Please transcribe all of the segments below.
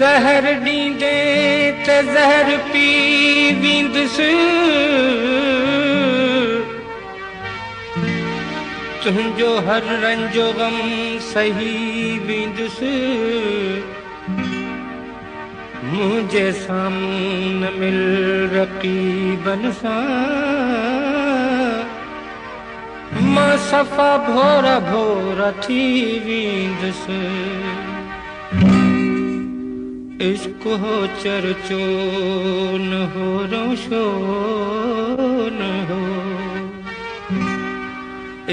ज़हर ॾींदे त ज़हर पी वेंदुसि, तुंहिंजो हर रंजो गम सही वेंदुसि। मुंहिंजे साम्हूं न मिल रक़ीबनि सां, मां सफ़ा भोरा भोरा थी वेंदुसि। इश्क हो चर्चो न हो रोशो न हो,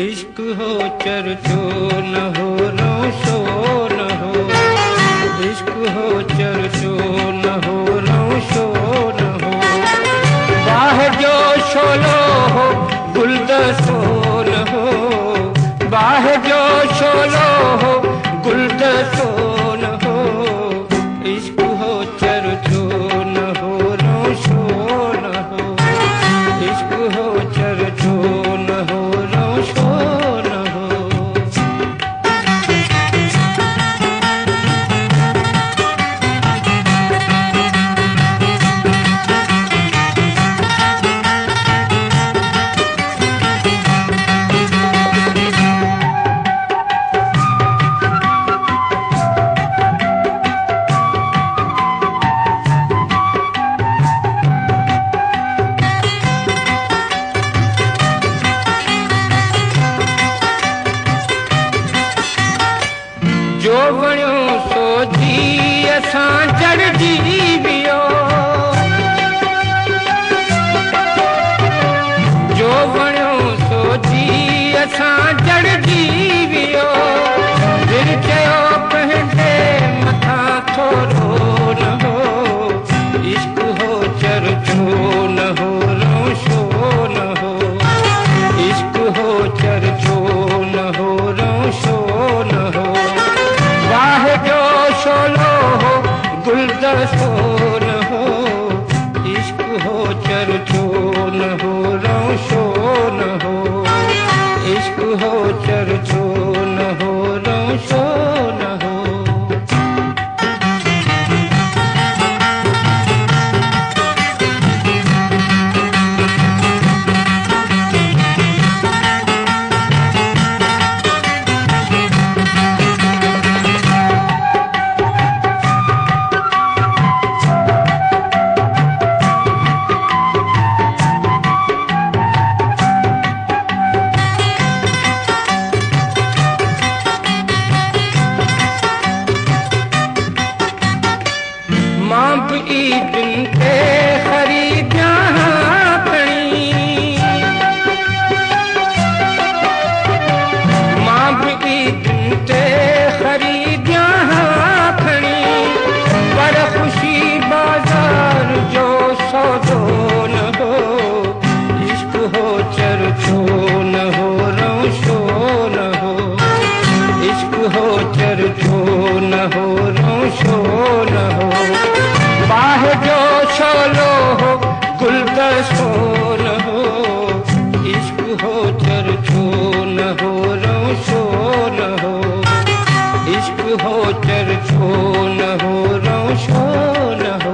इश्क हो चर्चो न हो रोशो न हो, इश्क हो चर्चो न हो रोशो न हो। बाह जो शोलो हो गुलदस्तो न हो, बाह जो शोलो हो गुलदस्तो न हो। इश्क हो चर्चो न हो रोशो न हो, इश्क हो चर्चो न हो रोशो न हो। जो वणियो सो जी असां चढ़जी वियो, जो वणियो सो जी असां चढ़जी वियो। दिल चयो पंहिंजे मथां थोरो न हो, इश्क हो चर्चो न हो रोशो न हो, इश्क हो चर्चो न हो रोशो न हो। बाह जो शोलो हो गुलदस्तो न हो, इश्क हो चर्चो न हो रोशो न हो, इश्क हो चर्चो न हो रोशो न हो। मां भी ईदन ते खरीदियां खणी, मां भी ईदन ते खरीदियां खणी। पर खुशी बाजार जो सौदो न हो, इश्क हो चर्चो न हो रोशो न हो, इश्क हो चर्चो न हो रोशो न हो। बाह जो शोलो हो गुलदस्तो न हो, इश्क हो चर्चो न हो रोशो न हो, इश्क हो चर्चो न हो रोशो न हो।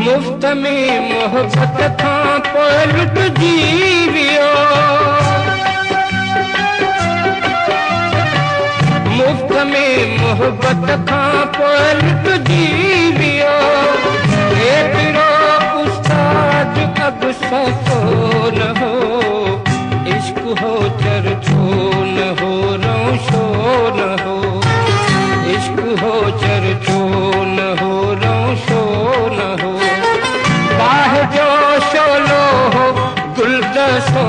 मुफ्त में मोहब्बत खां पोइ लुटजी वियो, मुफ्त में मोहब्बत खां पोइ लुटजी वियो। एतिरो उस्ताद अब सफ़ो न हो, इश्क हो चर्चो न हो रोशो न हो, इश्क हो चर्चो न हो रोशो न हो। बाह जो शोलो हो गुलदस्तो